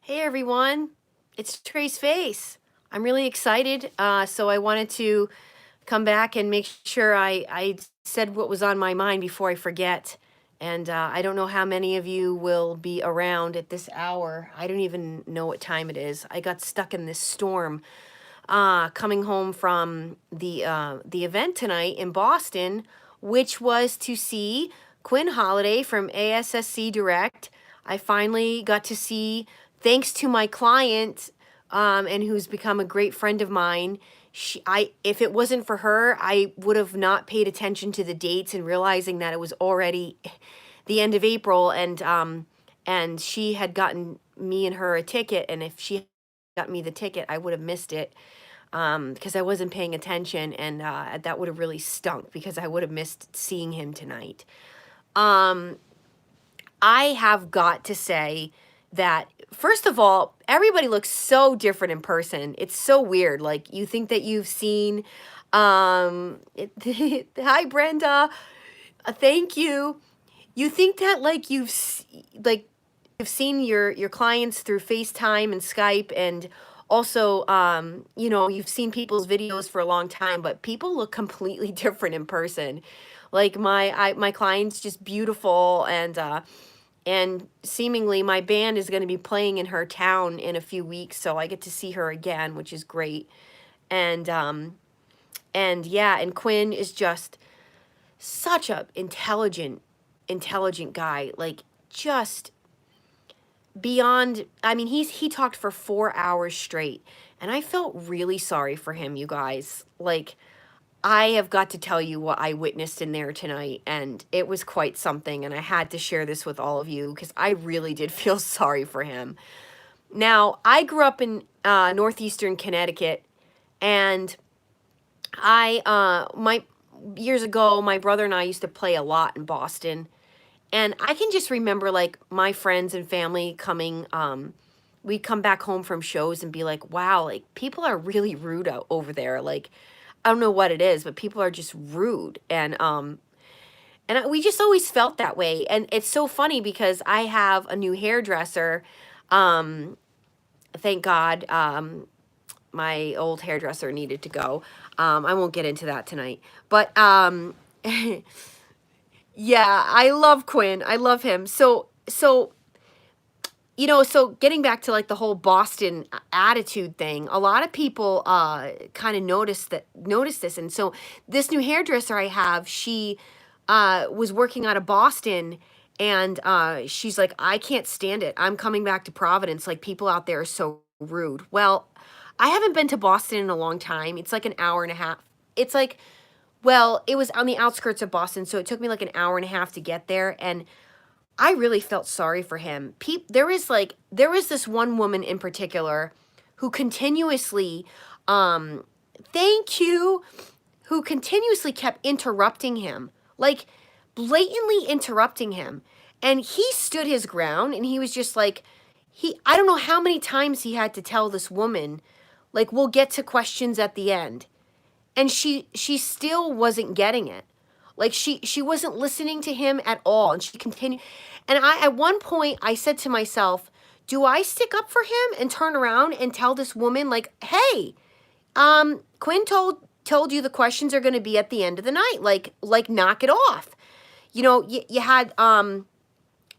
Hey everyone, it's Trey's Face. I'm really excited. So I wanted to come back and make sure I said what was on my mind before I forget. And I don't know how many of you will be around at this hour. I don't even know what time it is. I got stuck in this storm coming home from the event tonight in Boston, which was to see Quinn Holiday from ASSC Direct. I finally got to see, thanks to my client, and who's become a great friend of mine. If it wasn't for her, I would have not paid attention to the dates and realizing that it was already the end of April, and she had gotten me and her a ticket, and if she got me the ticket, I would have missed it because I wasn't paying attention, and that would have really stunk because I would have missed seeing him tonight. Um, I have got to say that, first of all, everybody looks so different in person. It's so weird. Like, you think that you've seen, hi, Brenda. Thank you. You think that, like, like, you've seen your clients through FaceTime and Skype, and also, you've seen people's videos for a long time, but people look completely different in person. Like, my client's just beautiful, and seemingly my band is going to be playing in her town in a few weeks, so I get to see her again, which is great. And yeah, and Quinn is just such a intelligent guy, like, just beyond. I mean, he talked for 4 hours straight, and I felt really sorry for him, you guys. Like, I have got to tell you what I witnessed in there tonight, and it was quite something, and I had to share this with all of you because I really did feel sorry for him. Now, I grew up in northeastern Connecticut, and my years ago, my brother and I used to play a lot in Boston, and I can just remember, like, my friends and family coming, we'd come back home from shows and be like, wow, like, people are really rude out over there. Like, I don't know what it is, but people are just rude. We just always felt that way. And it's so funny because I have a new hairdresser. Um, thank God, my old hairdresser needed to go. I won't get into that tonight. But yeah, I love Quinn. I love him. So getting back to, like, the whole Boston attitude thing, a lot of people kind of noticed this. And so this new hairdresser I have, she was working out of Boston, and she's like, I can't stand it. I'm coming back to Providence. Like, people out there are so rude. Well, I haven't been to Boston in a long time. It's like an hour and a half. It's like, well, it was on the outskirts of Boston, so it took me like an hour and a half to get there, and I really felt sorry for him. There was this one woman in particular who continuously, um, thank you, who continuously kept interrupting him, like, blatantly interrupting him. And he stood his ground, and he was just like, I don't know how many times he had to tell this woman, like, we'll get to questions at the end. And she still wasn't getting it. Like, she wasn't listening to him at all, and she continued. And I, at one point, I said to myself, do I stick up for him and turn around and tell this woman, like, hey, Quinn told you the questions are going to be at the end of the night, like knock it off. You had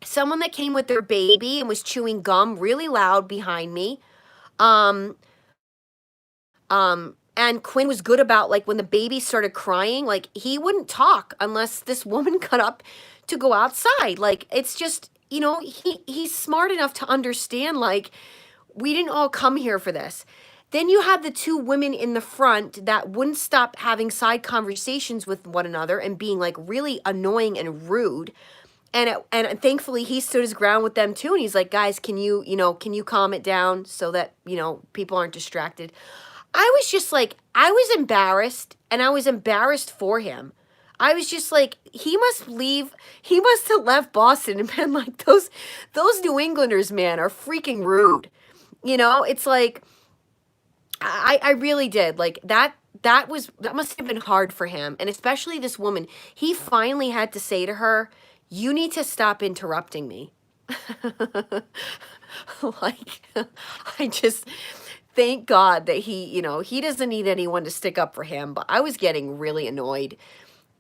someone that came with their baby and was chewing gum really loud behind me. um and Quinn was good about, like, when the baby started crying, like, he wouldn't talk unless this woman got up to go outside. Like, it's just, he's smart enough to understand, like, we didn't all come here for this. Then you had the two women in the front that wouldn't stop having side conversations with one another and being, like, really annoying and rude. And thankfully he stood his ground with them too, and he's like, guys, can you calm it down so that people aren't distracted. I was just like, I was embarrassed, and I was embarrassed for him. I was just like, he must have left Boston and been like, those New Englanders, man, are freaking rude. It's like, I really did. Like, that must have been hard for him. And especially this woman, he finally had to say to her, you need to stop interrupting me. Like, I just thank God that he doesn't need anyone to stick up for him, but I was getting really annoyed.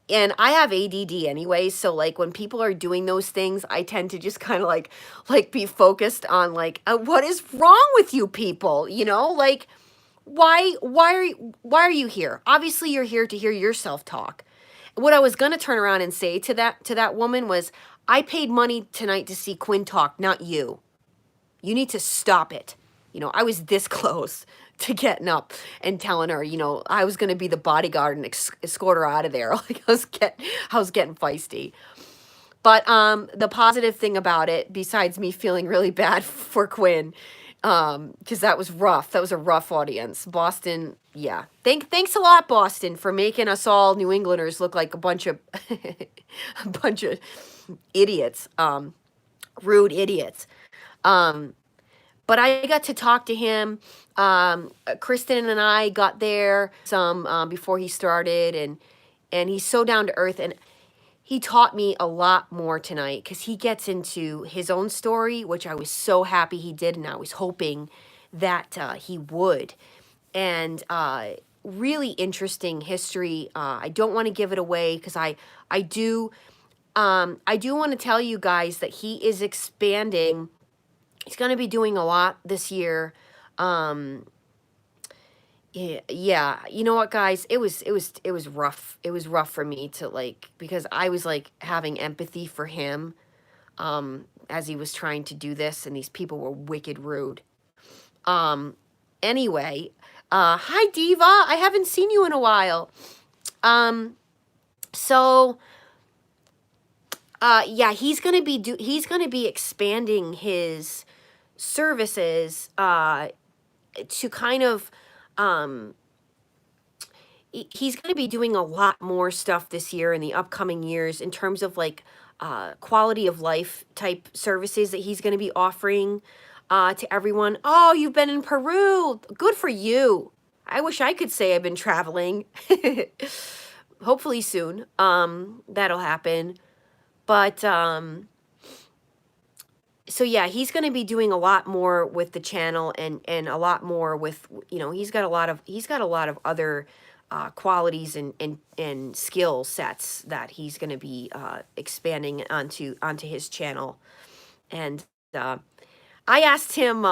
And I have ADD anyway, so like when people are doing those things, I tend to just kind of like be focused on like what is wrong with you people, like why are you here? Obviously you're here to hear yourself talk. What I was going to turn around and say to that woman was, I paid money tonight to see Quinn talk, not you. You need to stop it. I was this close to getting up and telling her, I was going to be the bodyguard and escort her out of there. Like I was getting feisty. But the positive thing about it, besides me feeling really bad for Quinn, because that was rough. That was a rough audience. Boston, yeah. Thanks a lot, Boston, for making us all New Englanders look like a bunch of a bunch of idiots, rude idiots. Um, but I got to talk to him. Kristen and I got there some before he started, and he's so down to earth, and he taught me a lot more tonight because he gets into his own story, which I was so happy he did, and I was hoping that he would. And really interesting history. I don't want to give it away because I do want to tell you guys that he is expanding. He's going to be doing a lot this year. Um, yeah, you know what, guys? It was rough. It was rough for me to like, because I was like having empathy for him as he was trying to do this, and these people were wicked rude. Um, anyway, hi Diva. I haven't seen you in a while. Um, so yeah, he's gonna be expanding his services to kind of um he's going to be doing a lot more stuff this year in the upcoming years in terms of like quality of life type services that he's going to be offering to everyone. Oh, you've been in Peru. Good for you. I wish I could say I've been traveling. Hopefully soon. That'll happen. But so yeah, he's going to be doing a lot more with the channel, and a lot more with, he's got a lot of other qualities and skill sets that he's going to be expanding onto his channel. And uh, I asked him,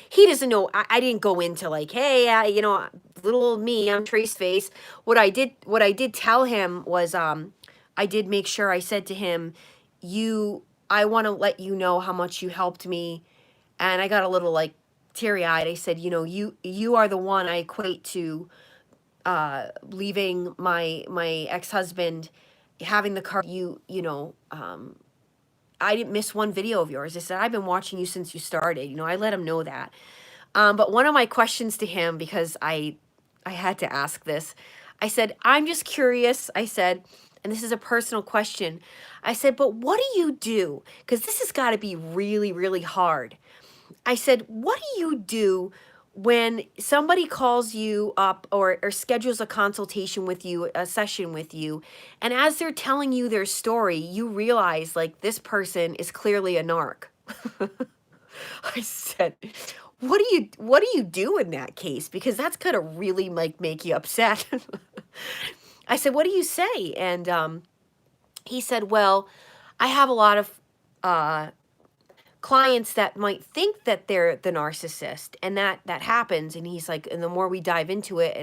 he doesn't know. I didn't go into like, hey, little old me, I'm Trace Face. What I did tell him was, I did make sure I said to him, I want to let you know how much you helped me. And I got a little like teary eyed. I said, you are the one I equate to leaving my ex-husband, having the car. I didn't miss one video of yours. I said, I've been watching you since you started. I let him know that. But one of my questions to him, because I had to ask this, I said, I'm just curious. I said, and this is a personal question. I said, but what do you do? Because this has got to be really, really hard. I said, what do you do when somebody calls you up or schedules a consultation with you, a session with you, and as they're telling you their story, you realize like this person is clearly a narc? I said, what do you do in that case? Because that's gonna really like make you upset. I said, what do you say? And he said, well, I have a lot of clients that might think that they're the narcissist, and that happens. And he's like, and the more we dive into it,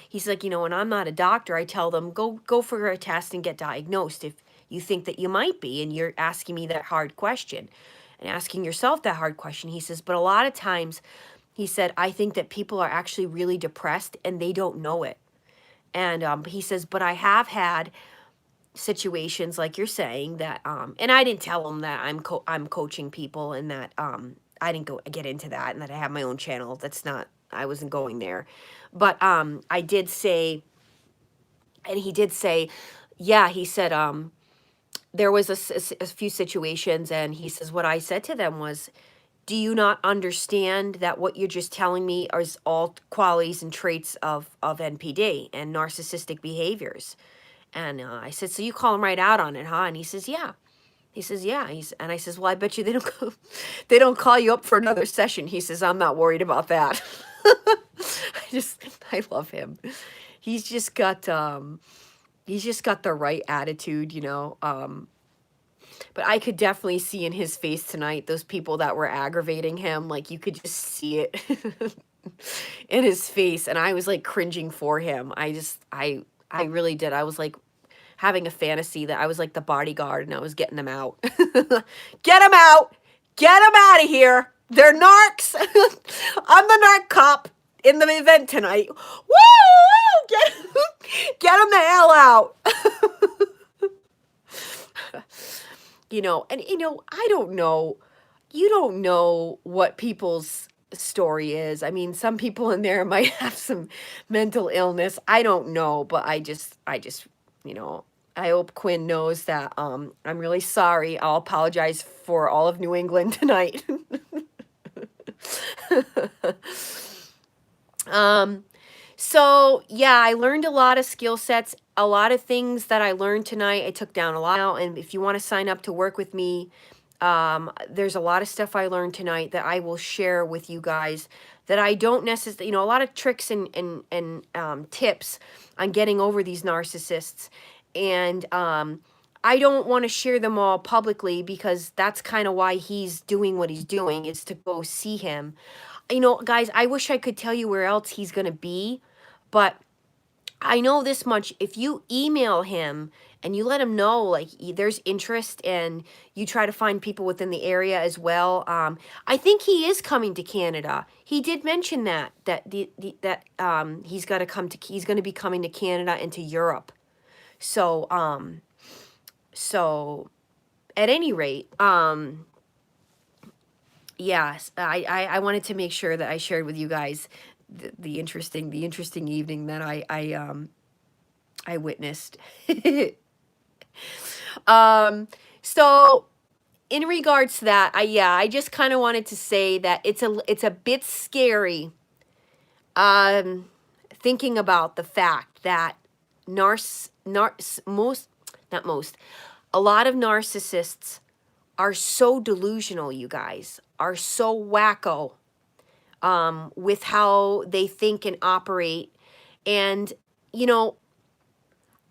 he's like, and I'm not a doctor, I tell them, go for a test and get diagnosed if you think that you might be, and you're asking me that hard question and asking yourself that hard question. He says, but a lot of times, he said, I think that people are actually really depressed and they don't know it. And he says, but I have had situations like you're saying that, and I didn't tell him that I'm coaching people, and that I didn't get into that, and that I have my own channel. That's not, I wasn't going there. But I did say, and he did say, yeah, he said, there was a few situations, and he says, what I said to them was, do you not understand that what you're just telling me is all qualities and traits of NPD and narcissistic behaviors? And I said, so you call him right out on it, huh? And he says, yeah. He says, yeah. And I says, well, I bet you they don't call you up for another session. He says, I'm not worried about that. I love him. He's just got, the right attitude, you know. But I could definitely see in his face tonight, those people that were aggravating him, like you could just see it in his face. And I was like cringing for him. I really did. I was like having a fantasy that I was like the bodyguard and I was getting them out. Get them out! Get them out of here! They're narcs! I'm the narc cop in the event tonight. Woo! Get them the hell out! You know, and you know, I don't know. You don't know what people's story is. I mean, some people in there might have some mental illness. I don't know, but you know, I hope Quinn knows that I'm really sorry. I'll apologize for all of New England tonight. So yeah, I learned a lot of skill sets, a lot of things that I learned tonight. I took down a lot, and if you want to sign up to work with me, there's a lot of stuff I learned tonight that I will share with you guys that I don't necessarily, you know, a lot of tricks and tips on getting over these narcissists. And I don't want to share them all publicly because that's kind of why he's doing what he's doing, is to go see him. You know, guys, I wish I could tell you where else he's going to be, but I know this much. If you email him and you let him know, like, there's interest and you try to find people within the area as well. I think he is coming to Canada. He did mention that he's got to he's going to be coming to Canada and to Europe. So, so at any rate, yes, I wanted to make sure that I shared with you guys the interesting evening that I witnessed. So in regards to that, I just kind of wanted to say that it's a bit scary, thinking about the fact that a lot of narcissists are so delusional, you guys, are so wacko with how they think and operate. And, you know,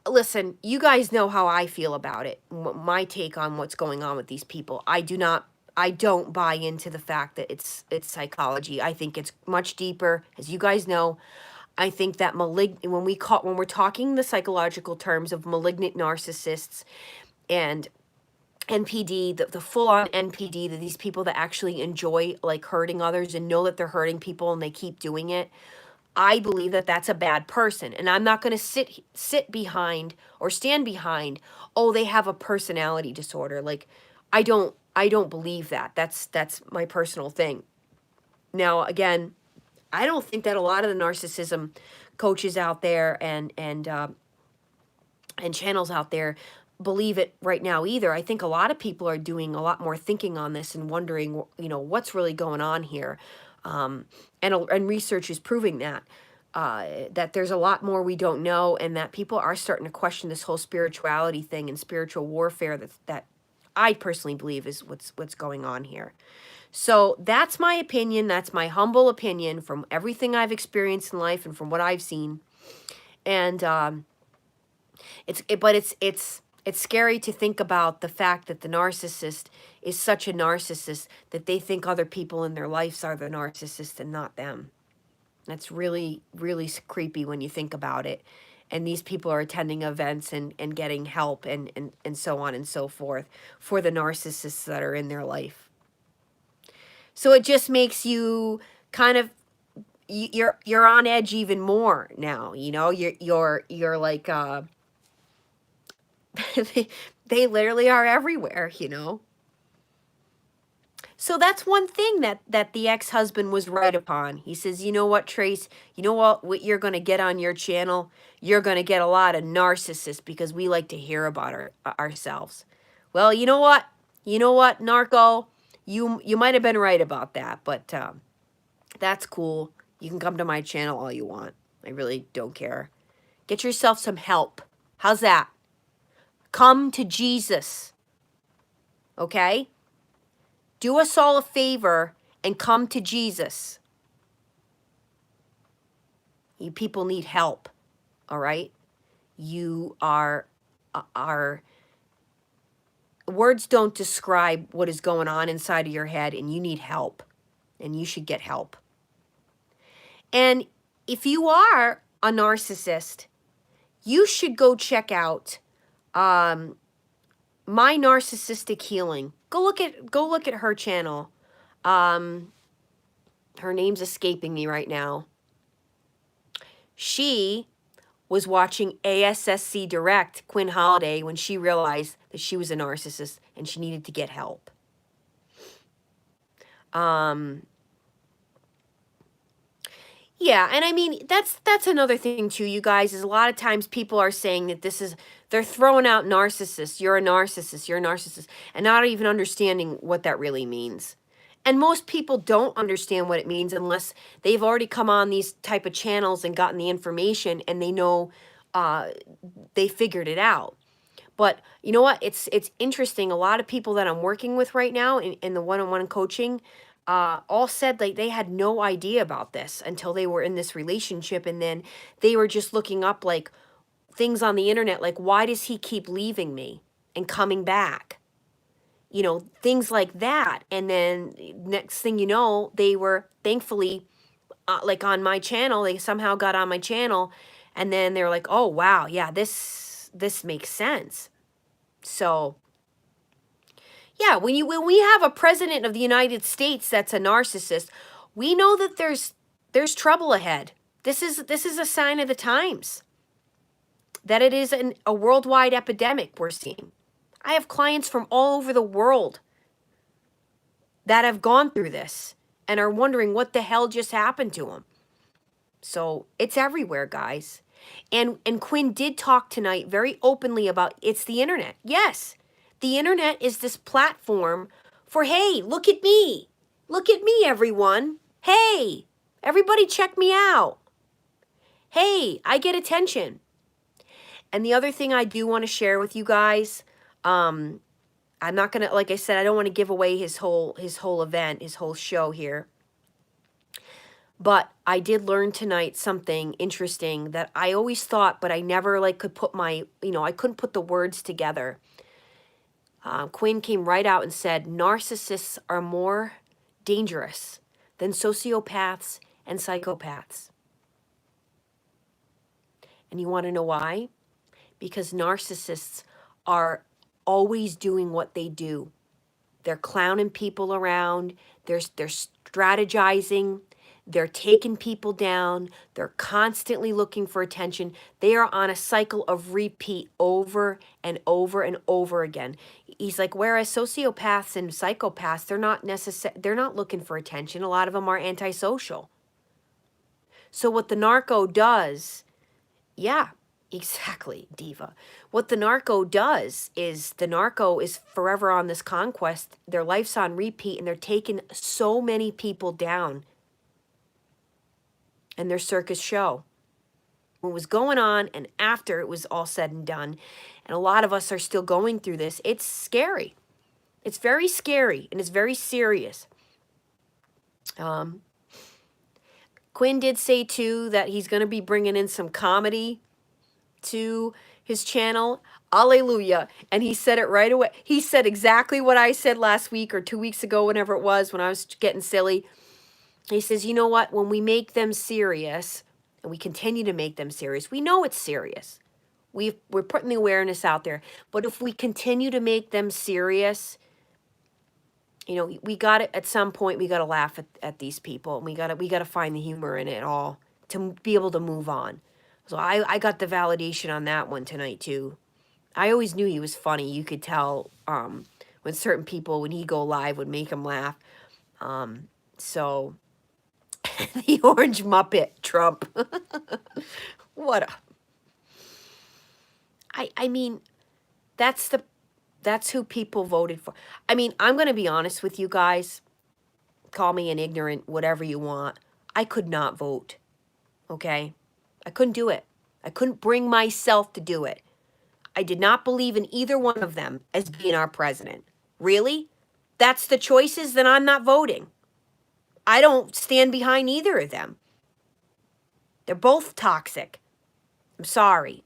listen, you guys know how I feel about it. My take on what's going on with these people. I don't buy into the fact that it's psychology. I think it's much deeper, as you guys know. I think that when we're talking the psychological terms of malignant narcissists and NPD, the full-on NPD, that these people that actually enjoy like hurting others and know that they're hurting people and they keep doing it, I believe that that's a bad person. And I'm not going to sit behind or stand behind, oh, they have a personality disorder. Like, I don't believe that. That's my personal thing. Now, again, I don't think that a lot of the narcissism coaches out there and channels out there believe it right now either. I think a lot of people are doing a lot more thinking on this and wondering, you know, what's really going on here. And research is proving that there's a lot more we don't know, and that people are starting to question this whole spirituality thing and spiritual warfare that I personally believe is what's going on here. So that's my opinion. That's my humble opinion from everything I've experienced in life and from what I've seen. And it's scary to think about the fact that the narcissist is such a narcissist that they think other people in their lives are the narcissist and not them. That's really, really creepy when you think about it. And these people are attending events and getting help and so on and so forth for the narcissists that are in their life. So it just makes you kind of, you're on edge even more now, you know, you're like, they literally are everywhere, you know. So that's one thing that the ex-husband was right upon. He says, you know what, Trace, you know what you're going to get on your channel? You're going to get a lot of narcissists because we like to hear about ourselves. Well, you know what? You know what, Narco? You might have been right about that, but that's cool. You can come to my channel all you want. I really don't care. Get yourself some help. How's that? Come to Jesus. okay? Do us all a favor and come to Jesus. You people need help, all right? You are words don't describe what is going on inside of your head, and you need help, and you should get help. And if you are a narcissist, you should go check out My Narcissistic Healing. Go look at her channel. Her name's escaping me right now. She was watching ASSC Direct, Quinn Holiday, when she realized that she was a narcissist and she needed to get help. Yeah, and I mean, that's another thing too, you guys, is a lot of times people are saying that they're throwing out narcissists. You're a narcissist, you're a narcissist, and not even understanding what that really means. And most people don't understand what it means unless they've already come on these type of channels and gotten the information and they know they figured it out. But you know what? It's interesting. A lot of people that I'm working with right now in the one-on-one coaching all said like they had no idea about this until they were in this relationship, and then they were just looking up like things on the internet, like, why does he keep leaving me and coming back? You know, things like that. And then next thing you know, they were thankfully like on my channel. They somehow got on my channel, and then they're like, oh wow, yeah, this makes sense. So yeah, when we have a president of the United States that's a narcissist, we know that there's trouble ahead. This is a sign of the times, that it is a worldwide epidemic we're seeing. I have clients from all over the world that have gone through this and are wondering what the hell just happened to them. So it's everywhere, guys. And Quinn did talk tonight very openly about it's the internet. Yes, the internet is this platform for, hey, look at me. Look at me, everyone. Hey, everybody check me out. Hey, I get attention. And the other thing I do want to share with you guys, I'm not going to, like I said, I don't want to give away his whole event, his whole show here. But I did learn tonight something interesting that I always thought, but I never like could put I couldn't put the words together. Quinn came right out and said, narcissists are more dangerous than sociopaths and psychopaths. And you want to know why? Because narcissists are always doing what they do. They're clowning people around. They're strategizing. They're taking people down. They're constantly looking for attention. They are on a cycle of repeat over and over and over again. He's like, whereas sociopaths and psychopaths, they're not looking for attention. A lot of them are antisocial. So what the narco does, yeah, exactly, diva. What the narco does is the narco is forever on this conquest. Their life's on repeat, and they're taking so many people down in their circus show. What was going on, and after it was all said and done, and a lot of us are still going through this, it's scary. It's very scary, and it's very serious. Quinn did say, too, that he's going to be bringing in some comedy to his channel. Hallelujah. And he said it right away. He said exactly what I said last week or 2 weeks ago, whenever it was, when I was getting silly. He says, you know what? When we make them serious, and we continue to make them serious, we know it's serious. We're putting the awareness out there. But if we continue to make them serious, you know, we got to, at some point, we got to laugh at these people. And we got to find the humor in it all to be able to move on. So I got the validation on that one tonight, too. I always knew he was funny. You could tell when certain people, when he go live, would make him laugh. So the orange Muppet, Trump. What a... I mean, that's who people voted for. I mean, I'm going to be honest with you guys. Call me an ignorant, whatever you want. I could not vote. Okay? I couldn't do it. I couldn't bring myself to do it. I did not believe in either one of them as being our president. Really? That's the choices? Then I'm not voting. I don't stand behind either of them. They're both toxic. I'm sorry.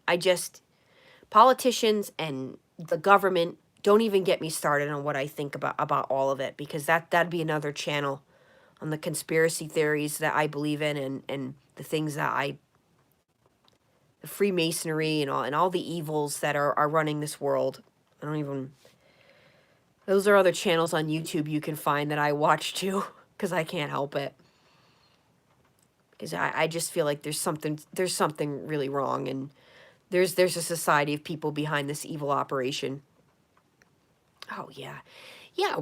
Politicians and the government, don't even get me started on what I think about all of it, because that'd be another channel on the conspiracy theories that I believe in, and the things that the Freemasonry and all the evils that are running this world. Those are other channels on YouTube you can find that I watch too, because I can't help it. Because I just feel like there's something really wrong, and there's a society of people behind this evil operation. Oh yeah, yeah.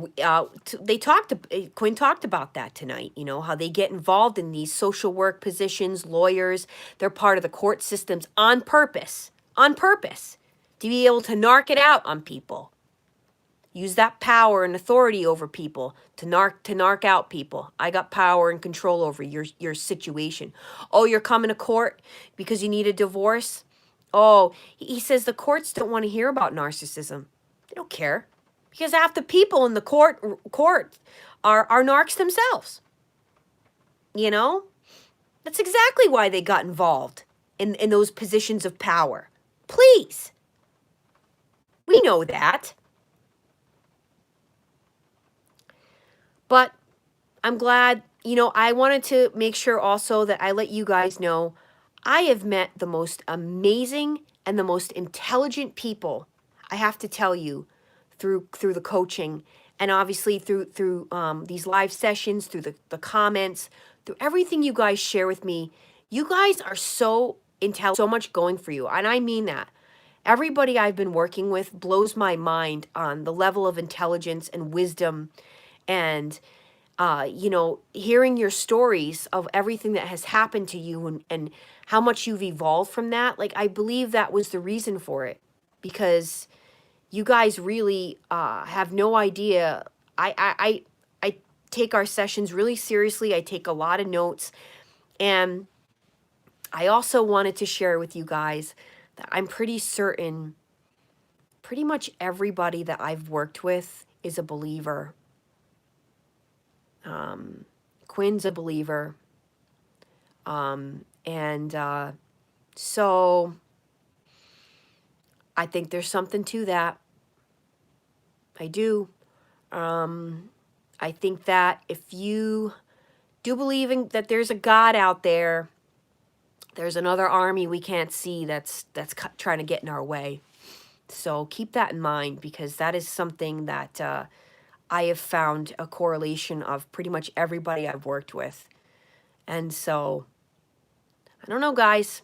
Quinn talked about that tonight. You know how they get involved in these social work positions, lawyers. They're part of the court systems on purpose, to be able to narc it out on people. Use that power and authority over people to narc out people. I got power and control over your situation. Oh, you're coming to court because you need a divorce? Oh, he says the courts don't want to hear about narcissism. They don't care, because half the people in the court are narcs themselves. You know? That's exactly why they got involved in those positions of power. Please. We know that. But I'm glad, I wanted to make sure also that I let you guys know I have met the most amazing and the most intelligent people, I have to tell you, through the coaching, and obviously through these live sessions, through the comments, through everything you guys share with me. You guys are so intelligent, so much going for you, and I mean that. Everybody I've been working with blows my mind on the level of intelligence and wisdom, and hearing your stories of everything that has happened to you, and how much you've evolved from that. Like, I believe that was the reason for it, because you guys really have no idea. I take our sessions really seriously. I take a lot of notes, and I also wanted to share with you guys that I'm pretty certain pretty much everybody that I've worked with is a believer. Quinn's a believer. So I think there's something to that. I do. I think that if you do believe that there's a God out there, there's another army we can't see that's trying to get in our way. So keep that in mind, because that is something that I have found a correlation of pretty much everybody I've worked with. And so, I don't know, guys.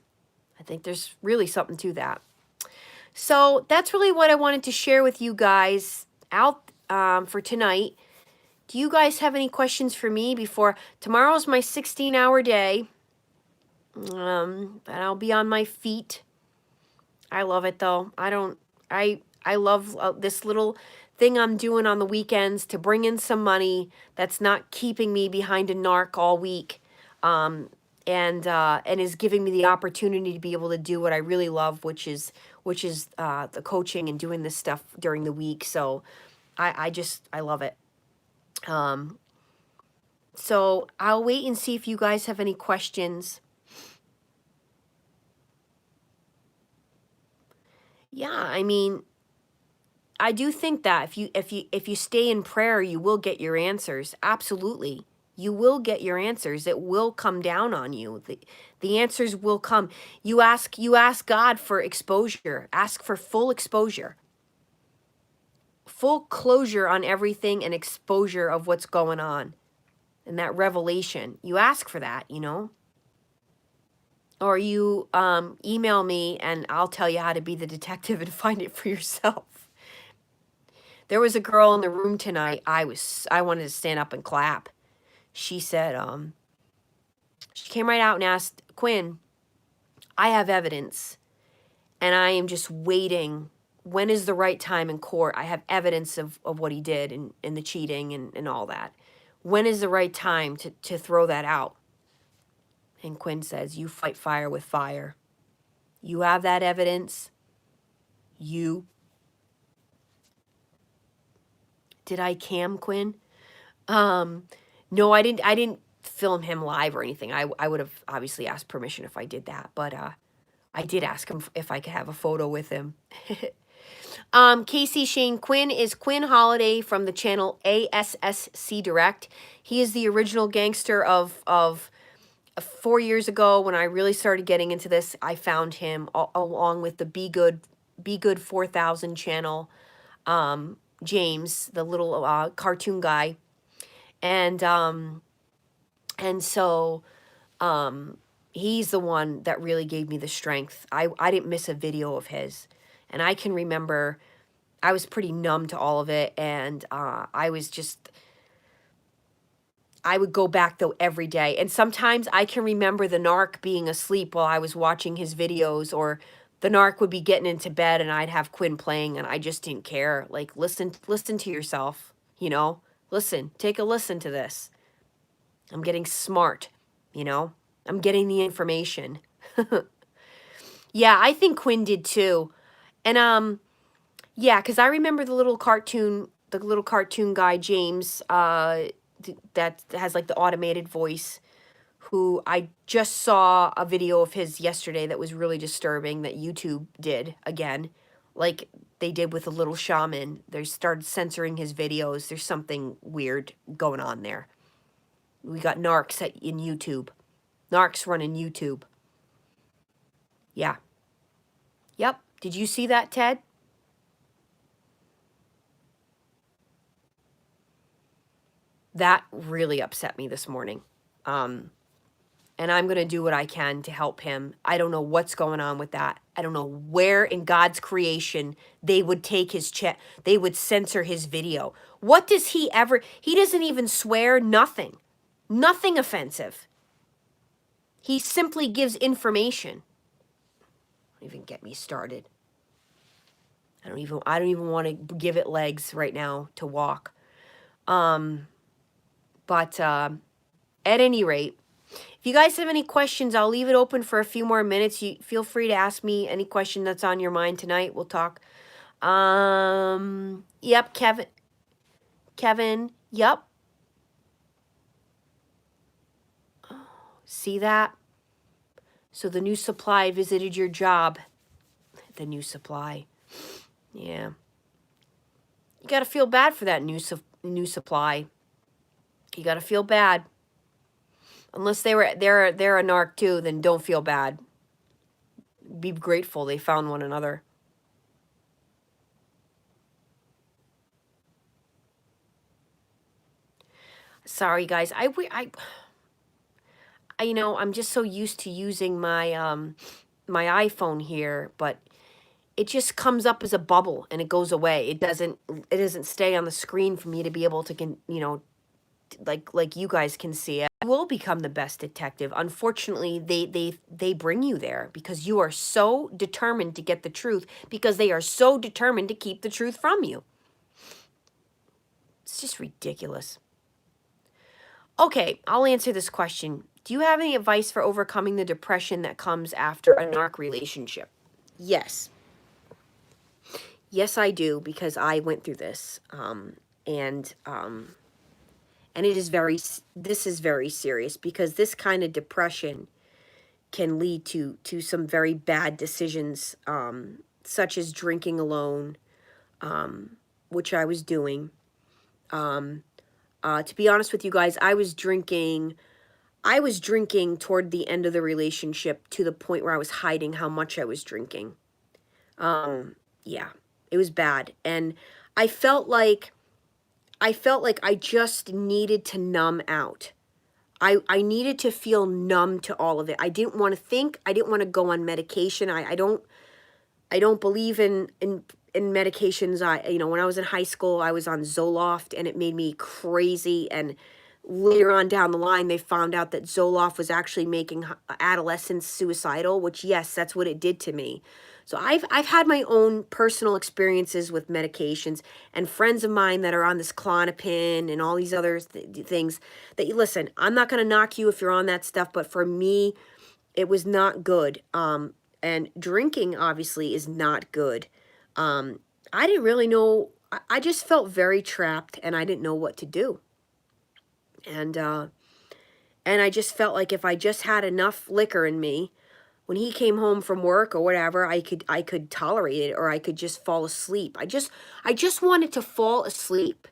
I think there's really something to that. So that's really what I wanted to share with you guys out for tonight. Do you guys have any questions for me before tomorrow's my 16-hour day? And I'll be on my feet. I love it though. I love this little thing I'm doing on the weekends to bring in some money that's not keeping me behind a narc all week, and is giving me the opportunity to be able to do what I really love, which is the coaching and doing this stuff during the week. So I love it. So I'll wait and see if you guys have any questions. Yeah, I mean, I do think that if you stay in prayer, you will get your answers. Absolutely. You will get your answers. It will come down on you. The answers will come. You ask God for exposure. Ask for full exposure. Full closure on everything, and exposure of what's going on. And that revelation. You ask for that, Or you email me and I'll tell you how to be the detective and find it for yourself. There was a girl in the room tonight. I wanted to stand up and clap. She said, she came right out and asked, Quinn, I have evidence and I am just waiting. When is the right time in court? I have evidence of what he did, and the cheating and all that. When is the right time to throw that out? And Quinn says, you fight fire with fire. You have that evidence. You Did I cam Quinn? No, I didn't film him live or anything. I would have obviously asked permission if I did that, but I did ask him if I could have a photo with him. Casey Shane Quinn is Quinn Holiday from the channel ASSC Direct. He is the original gangster of 4 years ago when I really started getting into this. I found him along with the Be Good 4000 channel. James, the little cartoon guy, and so he's the one that really gave me the strength. I didn't miss a video of his, and I can remember I was pretty numb to all of it, and I would go back though every day, and sometimes I can remember the narc being asleep while I was watching his videos, or the narc would be getting into bed and I'd have Quinn playing and I just didn't care. Like, listen to yourself, you know? Listen, take a listen to this. I'm getting smart, you know? I'm getting the information. Yeah, I think Quinn did too. And yeah, cuz I remember the little cartoon guy James that has like the automated voice, who I just saw a video of his yesterday that was really disturbing, that YouTube did again, like they did with the little shaman. They started censoring his videos. There's something weird going on there. We got narcs in YouTube. Narcs running YouTube. Yeah. Yep. Did you see that, Ted? That really upset me this morning. And I'm going to do what I can to help him. I don't know what's going on with that. I don't know where in God's creation they would take his they would censor his video. What does he doesn't even swear, nothing. Nothing offensive. He simply gives information. Don't even get me started. I don't even want to give it legs right now to walk. But at any rate, if you guys have any questions, I'll leave it open for a few more minutes. You feel free to ask me any question that's on your mind tonight. We'll talk. Yep, Kevin, yep. See that? So the new supply visited your job. The new supply. Yeah. You got to feel bad for that new supply. You got to feel bad. Unless they're a narc too, then don't feel bad. Be grateful they found one another. Sorry guys, I you know, I'm just so used to using my my iPhone here, but it just comes up as a bubble and it goes away. It doesn't stay on the screen for me to be able to you know, like you guys can see it. I will become the best detective. Unfortunately, they bring you there because you are so determined to get the truth, because they are so determined to keep the truth from you. It's just ridiculous. Okay, I'll answer this question. Do you have any advice for overcoming the depression that comes after a narc relationship? Yes. Yes, I do, because I went through this. And it is this is very serious, because this kind of depression can lead to some very bad decisions, such as drinking alone, which I was doing. To be honest with you guys, I was drinking toward the end of the relationship, to the point where I was hiding how much I was drinking. Yeah, it was bad. And I felt like I just needed to numb out. I needed to feel numb to all of it. I didn't want to think. I didn't want to go on medication. I don't believe in medications. You know, when I was in high school, I was on Zoloft, and it made me crazy. And later on down the line, they found out that Zoloft was actually making adolescents suicidal, which, yes, that's what it did to me. So I've had my own personal experiences with medications, and friends of mine that are on this Klonopin and all these other things that, you listen, I'm not going to knock you if you're on that stuff, but for me, it was not good. And drinking obviously is not good. I didn't really know I just felt very trapped, and I didn't know what to do. And I just felt like if I just had enough liquor in me, when he came home from work or whatever, I could tolerate it, or I could just fall asleep. I just wanted to fall asleep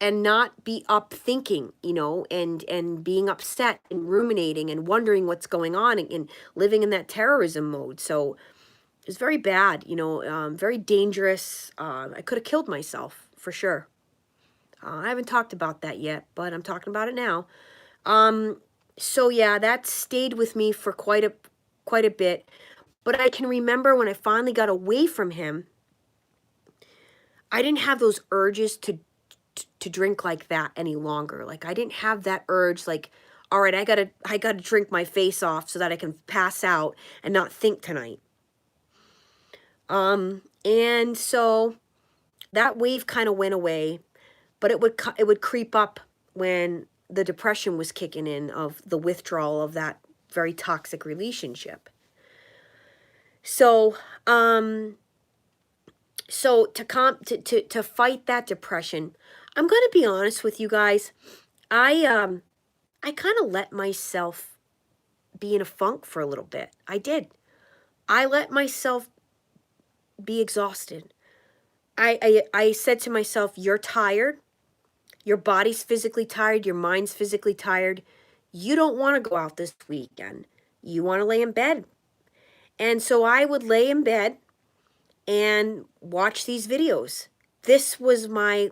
and not be up thinking, you know, and being upset and ruminating and wondering what's going on, and living in that terrorism mode. So it was very bad, you know, very dangerous. I could have killed myself for sure. I haven't talked about that yet, but I'm talking about it now. So yeah, that stayed with me for quite a bit. But I can remember when I finally got away from him, I didn't have those urges to drink like that any longer. Like I didn't have that urge like, all right, I gotta drink my face off so that I can pass out and not think tonight. And so that wave kind of went away, but it would creep up when the depression was kicking in of the withdrawal of that very toxic relationship. So, so to fight that depression, I'm going to be honest with you guys. I kind of let myself be in a funk for a little bit. I did. I let myself be exhausted. I said to myself, you're tired. Your body's physically tired. Your mind's physically tired. You don't want to go out this weekend. You want to lay in bed. And so I would lay in bed and watch these videos. This was my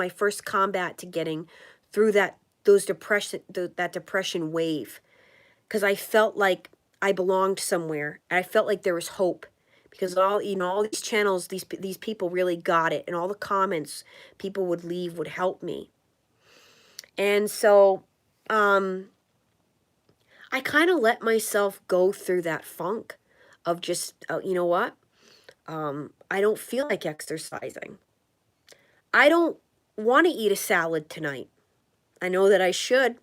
first combat to getting through that depression wave, because I felt like I belonged somewhere, and I felt like there was hope, because all these channels, these people really got it, and all the comments people would leave would help me. And so I kind of let myself go through that funk of just, you know what? I don't feel like exercising. I don't want to eat a salad tonight. I know that I should,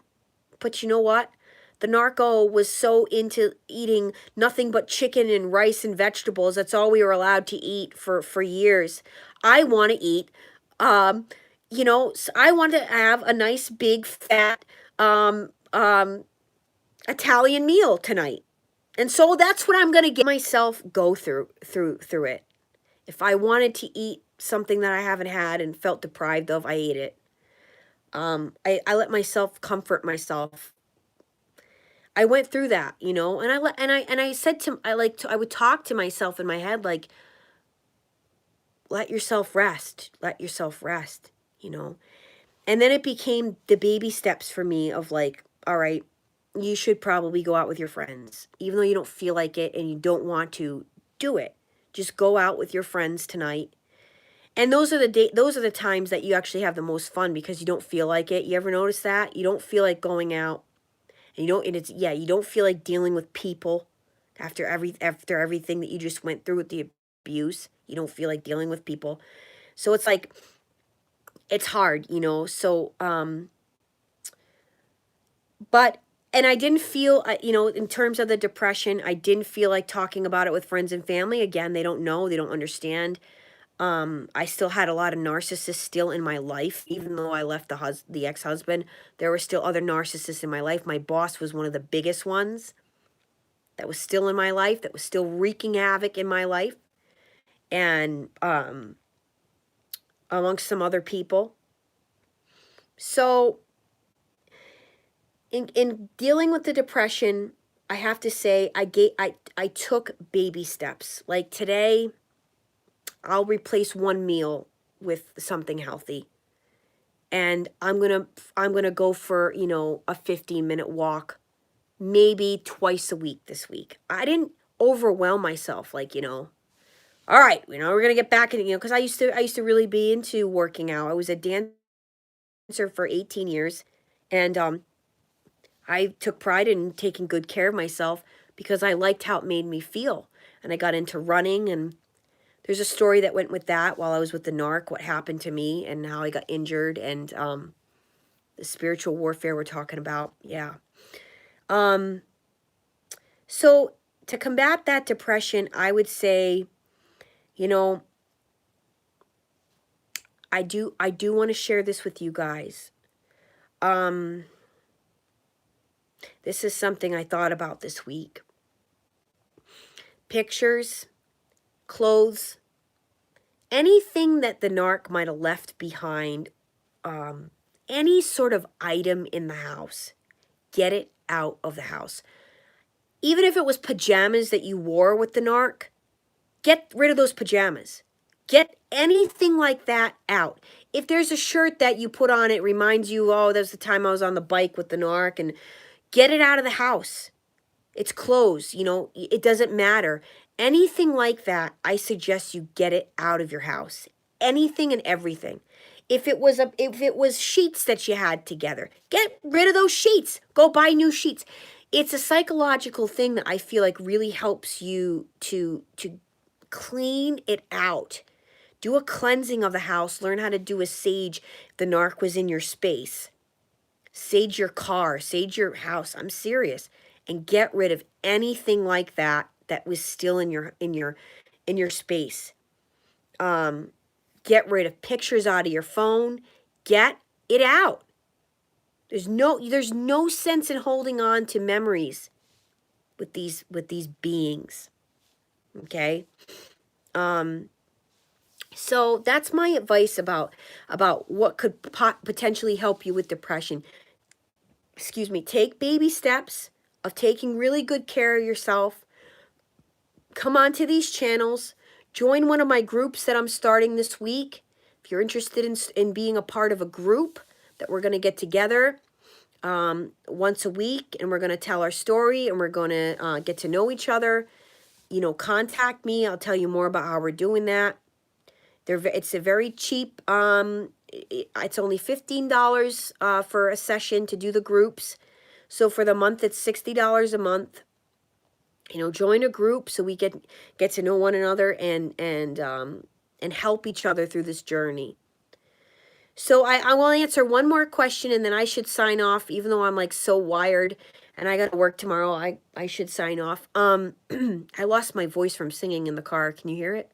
but you know what? The narco was so into eating nothing but chicken and rice and vegetables. That's all we were allowed to eat for years. I want to eat, you know, I want to have a nice big fat Italian meal tonight. And so that's what I'm going to get myself go through it. If I wanted to eat something that I haven't had and felt deprived of, I ate it. I let myself comfort myself. I went through that, you know, and I said I would talk to myself in my head like, let yourself rest, you know. And then it became the baby steps for me of like, all right, you should probably go out with your friends, even though you don't feel like it and you don't want to do it. Just go out with your friends tonight. And those are the times that you actually have the most fun, because you don't feel like it. You ever notice that? You don't feel like going out. And you don't feel like dealing with people after everything that you just went through with the abuse. You don't feel like dealing with people. So it's like, it's hard, you know. So but and I didn't feel, you know, in terms of the depression, I didn't feel like talking about it with friends and family. Again, they don't know, they don't understand. I still had a lot of narcissists still in my life, even though I left the ex-husband. There were still other narcissists in my life. My boss was one of the biggest ones that was still in my life, that was still wreaking havoc in my life, and amongst some other people. So in dealing with the depression, I have to say I took baby steps. Like today, I'll replace one meal with something healthy. And I'm going to go for, you know, a 15-minute walk, maybe twice a week this week. I didn't overwhelm myself like, you know, all right, you know, we're going to get back in, you know, cuz I used to really be into working out. I was a dancer for 18 years, and I took pride in taking good care of myself because I liked how it made me feel. And I got into running, and there's a story that went with that while I was with the narc, what happened to me and how I got injured, and the spiritual warfare we're talking about. Yeah. So to combat that depression, I would say, you know, I do want to share this with you guys. This is something I thought about this week. Pictures, clothes, anything that the narc might have left behind, any sort of item in the house, get it out of the house. Even if it was pajamas that you wore with the narc, get rid of those pajamas. Get anything like that out. If there's a shirt that you put on, it reminds you, oh, that was the time I was on the bike with the narc, and get it out of the house. It's clothes, you know, it doesn't matter. Anything like that, I suggest you get it out of your house. Anything and everything. If it was sheets that you had together, get rid of those sheets. Go buy new sheets. It's a psychological thing that I feel like really helps you to clean it out. Do a cleansing of the house. Learn how to do a sage if the narc was in your space. Sage your car, sage your house. I'm serious. And get rid of anything like that that was still in your space. Get rid of pictures out of your phone. Get it out. There's no sense in holding on to memories with these beings. Okay? So that's my advice about what could potentially help you with depression. Excuse me. Take baby steps of taking really good care of yourself. Come on to these channels. Join one of my groups that I'm starting this week. If you're interested in being a part of a group that we're going to get together once a week, and we're going to tell our story, and we're going to get to know each other, you know, contact me. I'll tell you more about how we're doing that. It's a very cheap, it's only $15 for a session to do the groups. So for the month, it's $60 a month. You know, join a group so we get to know one another and help each other through this journey. So I will answer one more question, and then I should sign off, even though I'm like so wired and I got to work tomorrow. I should sign off. I lost my voice from singing in the car. Can you hear it?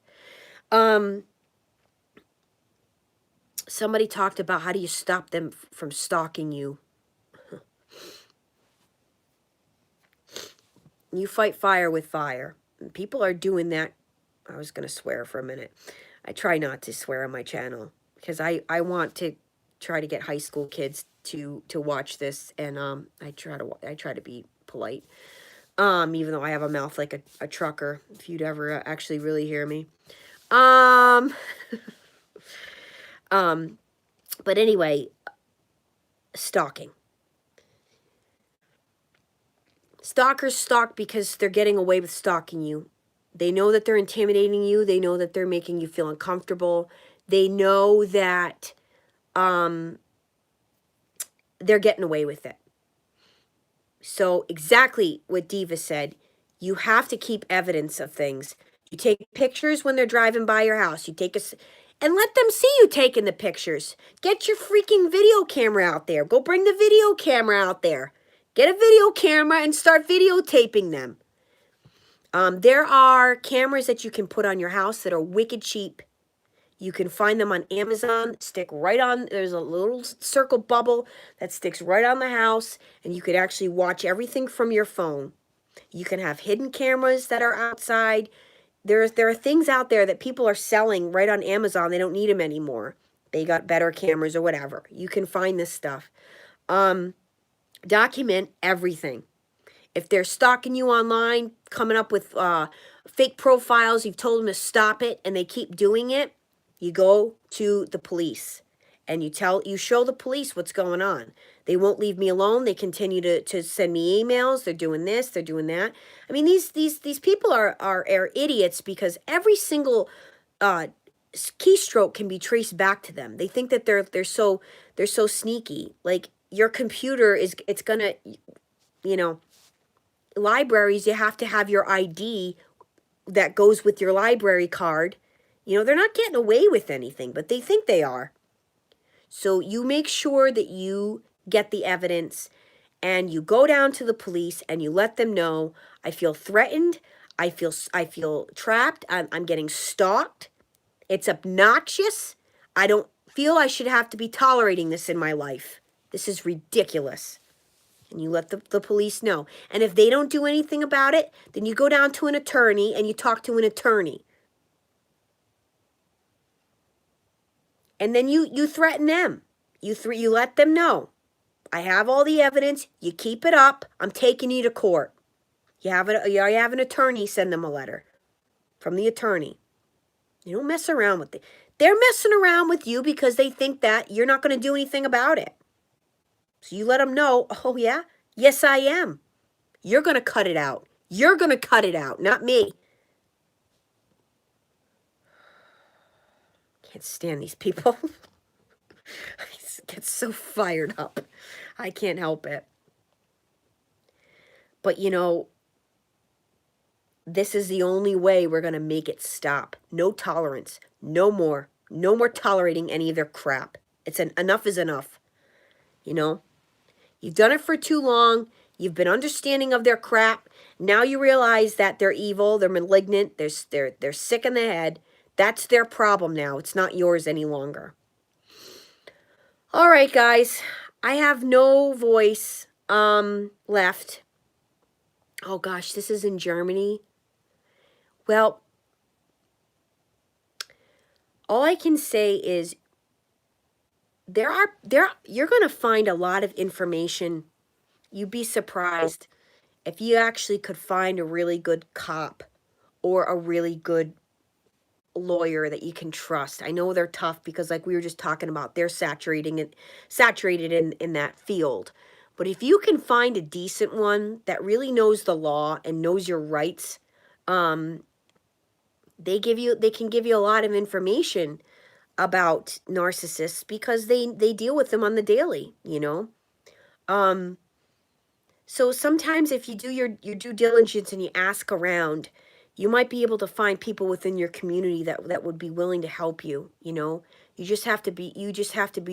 Somebody talked about how do you stop them from stalking you. You fight fire with fire. People are doing that. I was going to swear for a minute. I try not to swear on my channel because I want to try to get high school kids to watch this, and I try to be polite. Even though I have a mouth like a trucker, if you'd ever actually really hear me. But anyway, stalking. Stalkers stalk because they're getting away with stalking you. They know that they're intimidating you. They know that they're making you feel uncomfortable. They know that they're getting away with it. So exactly what Diva said, you have to keep evidence of things. You take pictures when they're driving by your house. You take and let them see you taking the pictures. Get your freaking video camera out there. Go bring the video camera out there. Get a video camera and start videotaping them. There are cameras that you can put on your house that are wicked cheap. You can find them on Amazon. Stick right on. There's a little circle bubble that sticks right on the house, and you could actually watch everything from your phone. You can have hidden cameras that are outside. There are things out there that people are selling right on Amazon. They don't need them anymore. They got better cameras or whatever. You can find this stuff. Document everything. If they're stalking you online, coming up with fake profiles, you've told them to stop it, and they keep doing it, you go to the police and you show the police what's going on. They won't leave me alone. They continue to send me emails. They're doing this, they're doing that. I mean, these people are idiots, because every single keystroke can be traced back to them. They think that they're so sneaky. Like, your computer it's gonna, you know, libraries, you have to have your ID that goes with your library card. You know, they're not getting away with anything, but they think they are. So you make sure that you get the evidence, and you go down to the police and you let them know, I feel threatened. I feel trapped. I'm getting stalked. It's obnoxious. I don't feel I should have to be tolerating this in my life. This is ridiculous. And you let the police know. And if they don't do anything about it, then you go down to an attorney and you talk to an attorney. And then you threaten them. You let them know. I have all the evidence. You keep it up. I'm taking you to court. You have an attorney send them a letter from the attorney. You don't mess around with it. They're messing around with you because they think that you're not going to do anything about it. So you let them know, oh yeah, yes I am. You're going to cut it out. You're going to cut it out, not me. Can't stand these people. I get so fired up. I can't help it. But you know, this is the only way we're going to make it stop. No tolerance. No more. No more tolerating any of their crap. Enough is enough. You know? You've done it for too long. You've been understanding of their crap. Now you realize that they're evil, they're malignant, they're sick in the head. That's their problem now. It's not yours any longer. All right, guys. I have no voice left. Oh gosh, this is in Germany. Well, all I can say is you're going to find a lot of information. You'd be surprised if you actually could find a really good cop or a really good lawyer that you can trust. I know they're tough because, like we were just talking about, they're saturated in that field. But if you can find a decent one that really knows the law and knows your rights, they can give you a lot of information about narcissists because they deal with them on the daily, you know. So sometimes if you do your due diligence and you ask around, you might be able to find people within your community that would be willing to help you, you know. You just have to be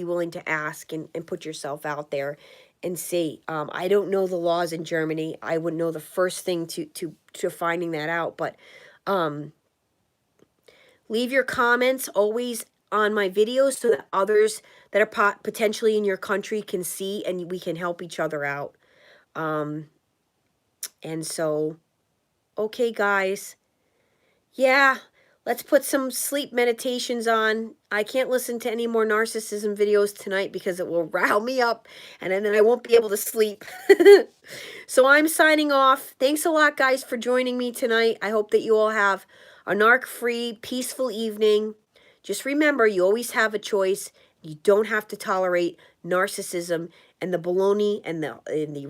willing to ask and put yourself out there and see. I don't know the laws in Germany. I wouldn't know the first thing to finding that out, but leave your comments always on my videos so that others that are potentially in your country can see and we can help each other out. And so, okay, guys. Yeah, let's put some sleep meditations on. I can't listen to any more narcissism videos tonight because it will rile me up and then I won't be able to sleep. So I'm signing off. Thanks a lot, guys, for joining me tonight. I hope that you all have a narc-free, peaceful evening. Just remember, you always have a choice. You don't have to tolerate narcissism and the baloney and the